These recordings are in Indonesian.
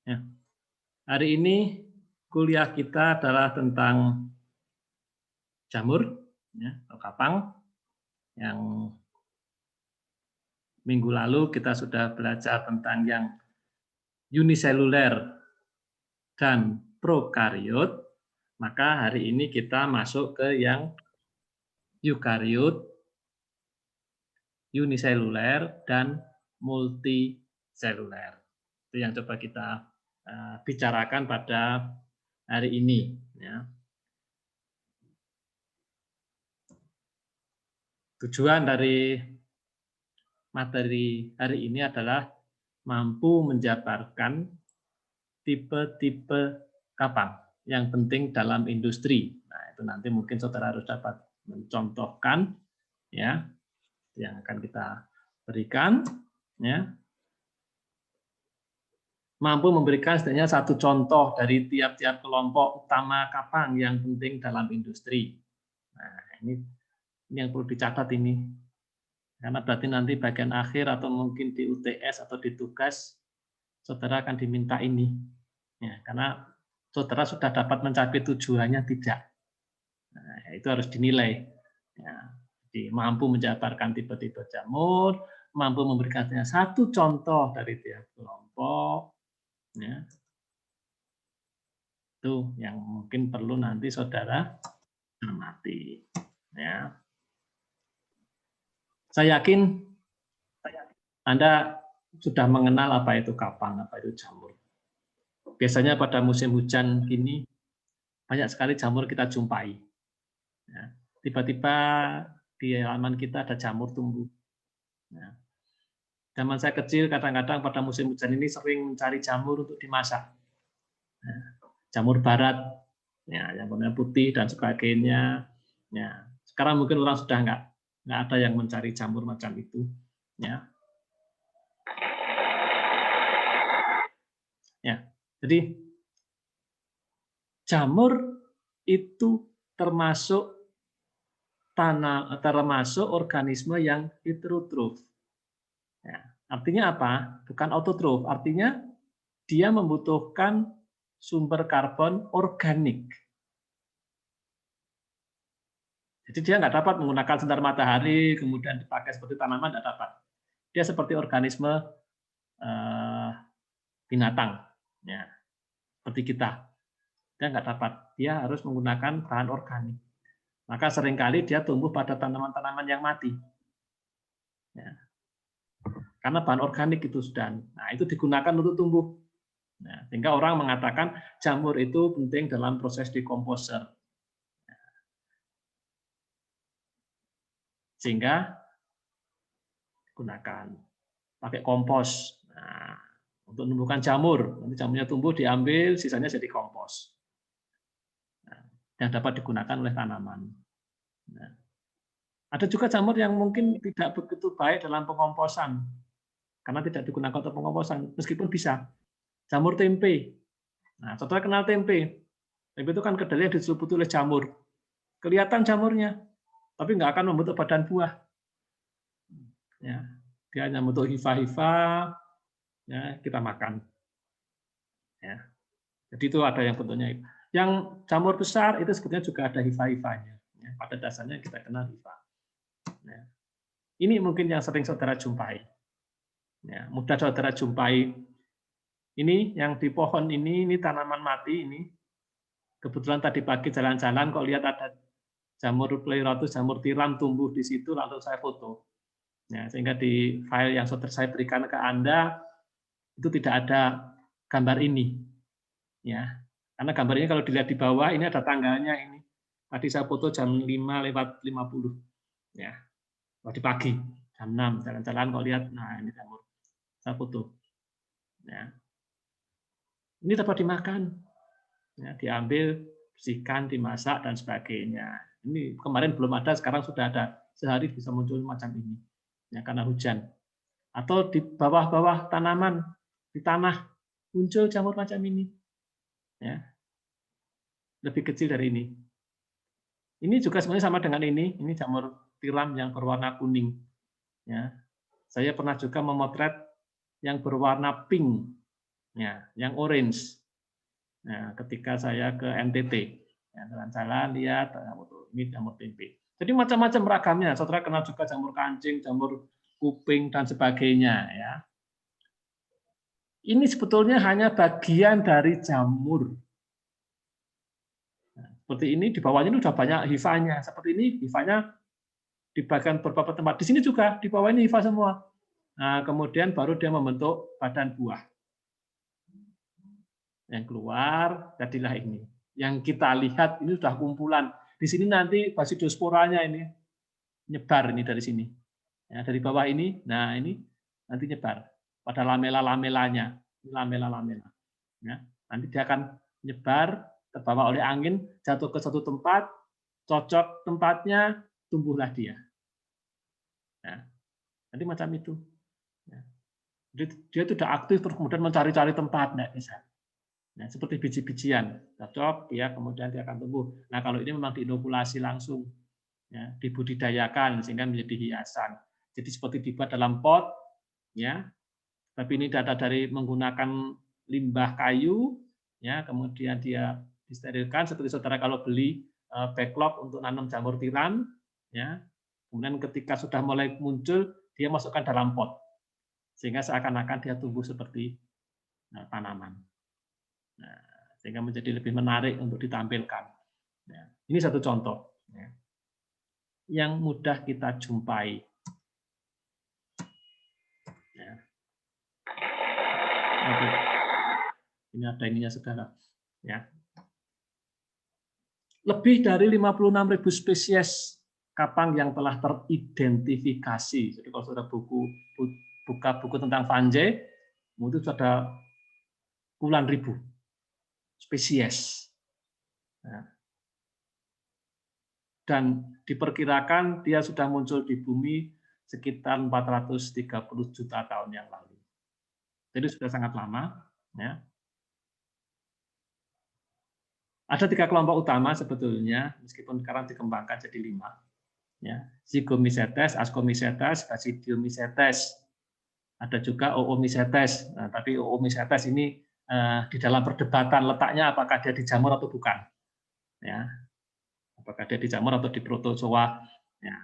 Ya. Hari ini kuliah kita adalah tentang jamur, ya, atau kapang. Yang minggu lalu kita sudah belajar tentang yang uniseluler dan prokariot. Maka hari ini kita masuk ke yang eukariot, uniseluler, dan multiseluler. Itu yang coba kita bicarakan pada hari ini. Ya. Tujuan dari materi hari ini adalah mampu menjabarkan tipe-tipe kapang yang penting dalam industri. Nah, itu nanti mungkin saudara harus dapat mencontohkan, ya, yang akan kita berikan, ya. Mampu memberikan setidaknya satu contoh dari tiap-tiap kelompok utama kapang yang penting dalam industri. Nah, ini yang perlu dicatat ini. Karena berarti nanti bagian akhir atau mungkin di UTS atau di tugas, saudara akan diminta ini. Ya, karena saudara sudah dapat mencapai tujuannya tidak. Nah, itu harus dinilai. Ya, jadi mampu menjabarkan tipe-tipe jamur, mampu memberikan satu contoh dari tiap kelompok. Ya. Itu yang mungkin perlu nanti saudara amati. Ya. Saya yakin Anda sudah mengenal apa itu kapang, apa itu jamur. Biasanya pada musim hujan gini, banyak sekali jamur kita jumpai. Ya. Tiba-tiba di halaman kita ada jamur tumbuh. Ya. Zaman saya kecil, kadang-kadang pada musim hujan ini sering mencari jamur untuk dimasak. Ya. Jamur barat, ya, yang warna putih dan sebagainya. Ya. Sekarang mungkin orang sudah nggak ada yang mencari jamur macam itu. Ya. Ya. Jadi jamur itu termasuk organisme yang heterotrof. Ya, artinya apa? Bukan autotrof, artinya dia membutuhkan sumber karbon organik. Jadi dia nggak dapat menggunakan sinar matahari, kemudian dipakai seperti tanaman, nggak dapat. Dia seperti organisme binatang, ya, seperti kita. Dia nggak dapat, dia harus menggunakan bahan organik. Maka seringkali dia tumbuh pada tanaman-tanaman yang mati. Ya. Karena bahan organik itu sudah, nah itu digunakan untuk tumbuh. Nah, sehingga orang mengatakan jamur itu penting dalam proses dekomposer. Sehingga gunakan pakai kompos. Nah, untuk menumbuhkan jamur, nanti jamurnya tumbuh diambil, sisanya jadi kompos. Nah, yang dapat digunakan oleh tanaman. Nah, ada juga jamur yang mungkin tidak begitu baik dalam pengomposan, karena tidak digunakan untuk pengomposan, meskipun bisa. Jamur tempe. Nah, saudara kenal tempe. Tempe itu kan kedelai yang diselimuti oleh jamur. Kelihatan jamurnya, tapi nggak akan membentuk badan buah. Ya, dia hanya membentuk hifa-hifa, ya, kita makan. Ya. Jadi itu ada yang bentuknya. Yang jamur besar itu sebetulnya juga ada hifa-hifanya. Ya, pada dasarnya kita kenal hifa. Ya. Ini mungkin yang sering saudara jumpai. Ya, mudah saudara jumpai. Ini yang di pohon ini tanaman mati ini. Kebetulan tadi pagi jalan-jalan kok lihat ada jamur pleurotus, jamur tiram tumbuh di situ, langsung saya foto. Ya, sehingga di file yang saya berikan ke Anda itu tidak ada gambar ini. Ya, karena gambar ini kalau dilihat di bawah ini ada tanggalnya ini. Tadi saya foto jam 5:50. Ya, di pagi jam 6 jalan-jalan kok lihat, nah ini jamur. Saya foto. Ya. Ini dapat dimakan. Ya, diambil, bersihkan, dimasak dan sebagainya. Ini kemarin belum ada, sekarang sudah ada. Sehari bisa muncul macam ini. Ya, karena hujan. Atau di bawah-bawah tanaman, di tanah muncul jamur macam ini. Ya. Lebih kecil dari ini. Ini juga sebenarnya sama dengan ini jamur tiram yang berwarna kuning. Ya. Saya pernah juga memotret yang berwarna pink. Ya, yang orange. Nah, ketika saya ke NTT, ya, jalan-jalan lihat ini jamur tempe. Jadi macam-macam ragamnya. Saudara kenal juga jamur kancing, jamur kuping dan sebagainya. Ya. Ini sebetulnya hanya bagian dari jamur. Nah, seperti ini di bawahnya ini sudah banyak hifanya. Seperti ini hifanya di bagian beberapa tempat. Di sini juga di bawah ini hifa semua. Nah, kemudian baru dia membentuk badan buah. Yang keluar jadilah ini. Yang kita lihat ini sudah kumpulan. Di sini nanti basidiosporanya ini nyebar ini dari sini. Ya, dari bawah ini, nah ini nanti nyebar pada lamela-lamelanya, lamela-lamela. Ya, nanti dia akan nyebar, terbawa oleh angin, jatuh ke satu tempat, cocok tempatnya, tumbuhlah dia. Ya, nanti macam itu. Ya. Jadi dia tidak aktif terus kemudian mencari-cari tempat, enggak bisa. Nah, seperti biji-bijian, cocok, dia kemudian dia akan tumbuh. Nah, kalau ini memang diinokulasi langsung, ya, dibudidayakan sehingga menjadi hiasan. Jadi seperti dibuat dalam pot, ya, tapi ini data dari menggunakan limbah kayu, ya, kemudian dia disterilkan seperti saudara kalau beli backlog untuk nanam jamur tiram, ya, kemudian ketika sudah mulai muncul, dia masukkan dalam pot, sehingga seakan-akan dia tumbuh seperti tanaman. Nah, sehingga menjadi lebih menarik untuk ditampilkan. Ya, ini satu contoh ya, yang mudah kita jumpai. Ya. Oke. Ini ada ininya saudara. Ya. Lebih dari 56.000 spesies kapang yang telah teridentifikasi. Jadi kalau saudara buka buku tentang fungi, itu ada puluhan ribu spesies. Ya. Dan diperkirakan dia sudah muncul di bumi sekitar 430 juta tahun yang lalu. Jadi sudah sangat lama. Ya. Ada 3 kelompok utama sebetulnya, meskipun sekarang dikembangkan jadi 5. Ya. Zygomycetes, Ascomycetes, Basidiomycetes. Ada juga Oomycetes. Nah, tapi Oomycetes ini di dalam perdebatan letaknya apakah dia di jamur atau bukan. Ya. Apakah dia di jamur atau di protozoa, ya,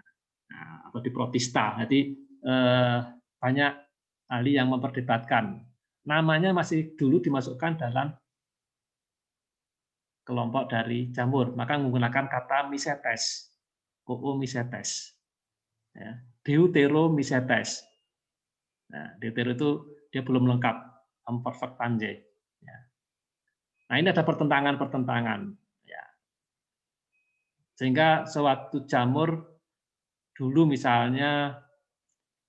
atau di protista. Jadi banyak ahli yang memperdebatkan. Namanya masih dulu dimasukkan dalam kelompok dari jamur, maka menggunakan kata mycetes, Oomycetes, ya, Deuteromycetes. Nah, Deutero itu dia belum lengkap, imperfect fungi. Ya. Nah, ini ada pertentangan. Sehingga sewaktu jamur dulu misalnya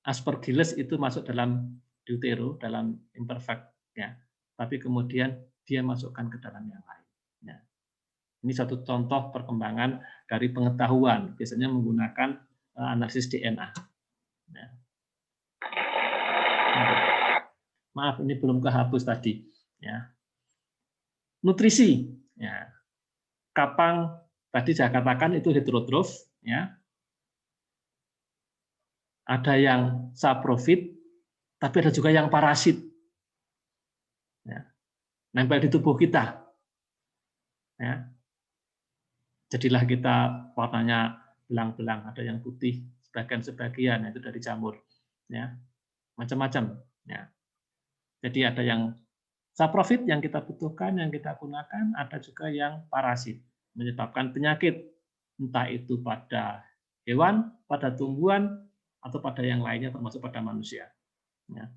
Aspergillus itu masuk dalam Deutero, dalam imperfect, ya. Tapi kemudian dia masukkan ke dalam yang lain. Ya. Ini satu contoh perkembangan dari pengetahuan, biasanya menggunakan analisis DNA. Ya. Maaf, ini belum kehapus tadi. Ya. Nutrisi, ya. Kapang tadi saya katakan itu heterotrof, ya. Ada yang saprofit, tapi ada juga yang parasit. Ya. Nempel di tubuh kita. Ya. Jadilah kita warnanya belang-belang, ada yang putih, sebagian itu dari jamur. Ya. Macam-macam. Ya. Jadi ada yang saprofit yang kita butuhkan, yang kita gunakan, ada juga yang parasit, menyebabkan penyakit, entah itu pada hewan, pada tumbuhan, atau pada yang lainnya termasuk pada manusia. Ya.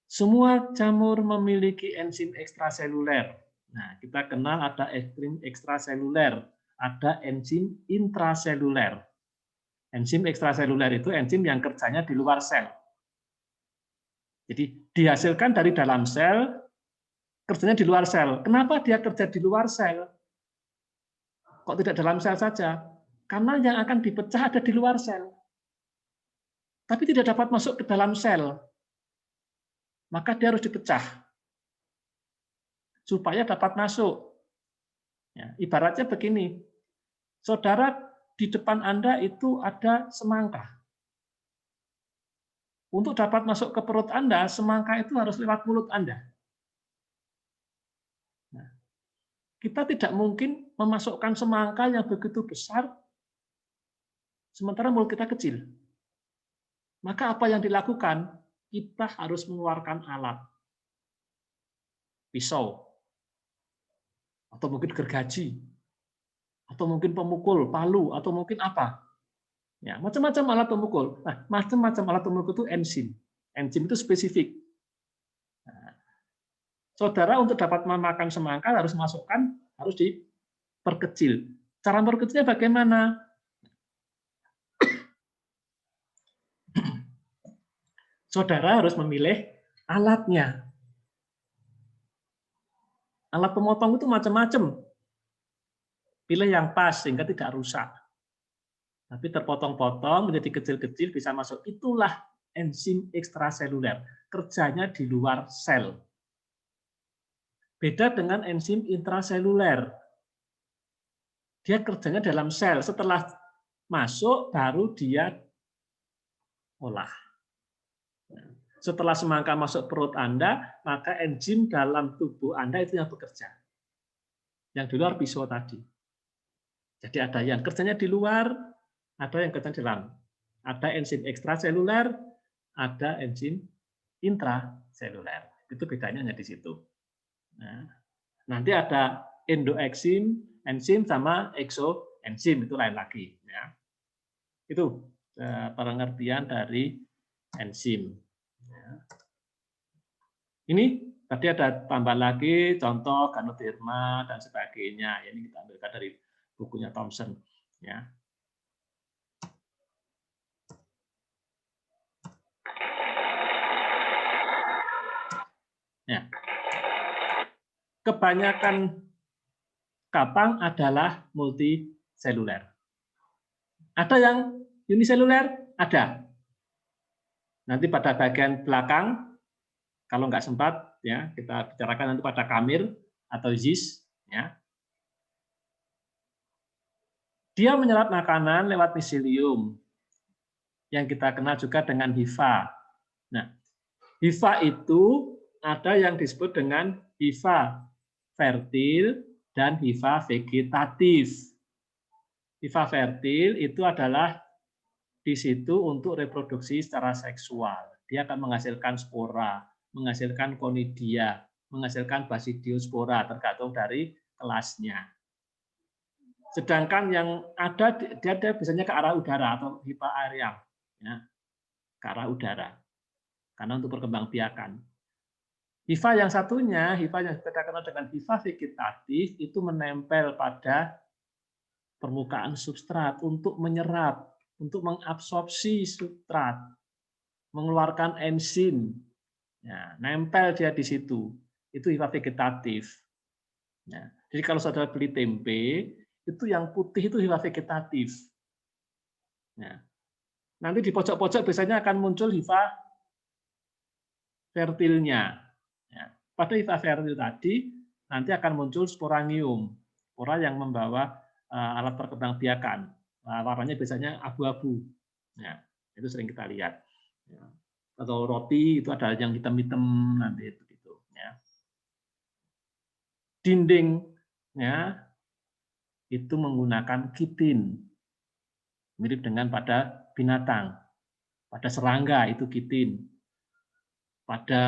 Semua jamur memiliki enzim ekstraseluler. Nah, kita kenal ada enzim ekstraseluler, ada enzim intraseluler. Enzim ekstraseluler itu enzim yang kerjanya di luar sel. Jadi dihasilkan dari dalam sel, kerjanya di luar sel. Kenapa dia kerja di luar sel? Kok tidak dalam sel saja? Karena yang akan dipecah ada di luar sel. Tapi tidak dapat masuk ke dalam sel. Maka dia harus dipecah. Supaya dapat masuk. Ya, ibaratnya begini. Saudara, di depan Anda itu ada semangka. Untuk dapat masuk ke perut Anda, semangka itu harus lewat mulut Anda. Nah, kita tidak mungkin memasukkan semangka yang begitu besar, sementara mulut kita kecil. Maka apa yang dilakukan? Kita harus mengeluarkan alat. Pisau, atau mungkin gergaji, atau mungkin pemukul, palu, atau mungkin apa. Ya, macam-macam alat pemukul. Nah, macam-macam alat pemukul itu enzim. Enzim itu spesifik. Nah, saudara untuk dapat memakan semangka harus diperkecil. Cara memperkecilnya bagaimana? Saudara harus memilih alatnya. Alat pemotong itu macam-macam. Pilih yang pas sehingga tidak rusak. Tapi terpotong-potong menjadi kecil-kecil bisa masuk. Itulah enzim ekstraseluler. Kerjanya di luar sel. Beda dengan enzim intraseluler. Dia kerjanya dalam sel. Setelah masuk baru dia olah. Setelah semangka masuk perut Anda, maka enzim dalam tubuh Anda itu yang bekerja. Yang di luar pisau tadi. Jadi ada yang kerjanya di luar, ada yang kerjanya di dalam. Ada enzim ekstraseluler, ada enzim intraseluler. Itu bedanya hanya di situ. Nah, nanti ada endoenzim, enzim sama exoenzim, itu lain lagi. Ya. Itu pengertian dari enzim. Ya. Ini tadi ada tambah lagi contoh Ganoderma dan sebagainya. Ini kita ambilkan dari bukunya Thomson. Ya. Ya. Kebanyakan kapang adalah multiseluler. Ada yang uniseluler? Ada. Nanti pada bagian belakang, kalau nggak sempat, ya kita bicarakan nanti pada kamir atau yeast. Ya. Dia menyerap makanan lewat miselium, yang kita kenal juga dengan hifa. Nah, hifa itu ada yang disebut dengan hifa fertil dan hifa vegetatif. Hifa fertil itu adalah di situ untuk reproduksi secara seksual. Dia akan menghasilkan spora, menghasilkan konidia, menghasilkan basidiospora, tergantung dari kelasnya. Sedangkan yang ada, dia biasanya ke arah udara atau hifa aerial, ya, ke arah udara, karena untuk perkembangbiakan. Hifa yang satunya, hifa yang kita kenal dengan hifa vegetatif, itu menempel pada permukaan substrat untuk menyerap, untuk mengabsorpsi substrat, mengeluarkan enzim. Ya, nempel dia di situ. Itu hifa vegetatif. Ya, jadi kalau saudara beli tempe, itu yang putih itu hifa vegetatif. Ya. Nanti di pojok-pojok biasanya akan muncul hifa fertilnya. Ya. Pada hifa fertil tadi, nanti akan muncul sporangium, spora yang membawa alat perkembangbiakan. Warnanya biasanya abu-abu. Ya, itu sering kita lihat. Ya. Atau roti itu ada yang hitam-hitam nanti itu gitu. Ya. Dindingnya itu menggunakan kitin, mirip dengan pada binatang. Pada serangga itu kitin. Pada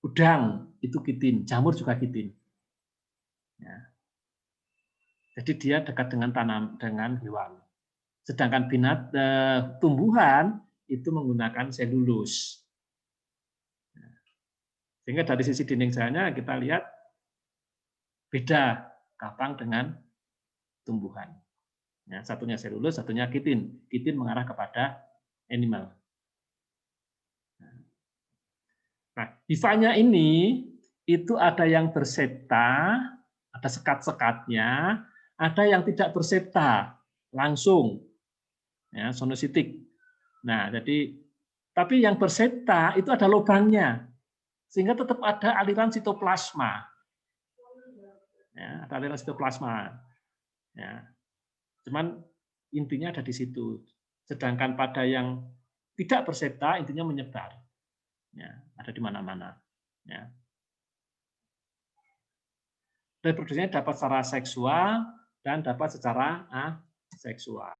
udang itu kitin, jamur juga kitin. Ya. Jadi dia dekat dengan dengan hewan. Sedangkan tumbuhan itu menggunakan selulus. Sehingga dari sisi dinding selnya kita lihat beda kapang dengan tumbuhan. Ya, satunya selulus, satunya kitin. Kitin mengarah kepada animal. Nah, hifanya ini itu ada yang bersepta, ada sekat-sekatnya, ada yang tidak bersepta, langsung, ya, sonositik. Nah, jadi tapi yang bersepta itu ada lubangnya, sehingga tetap ada aliran sitoplasma. Ya, ada aliran sitoplasma. Ya, cuman intinya ada di situ. Sedangkan pada yang tidak bersepta, intinya menyebar. Ya, ada di mana-mana. Ya. Reproduksinya dapat secara seksual dan dapat secara aseksual.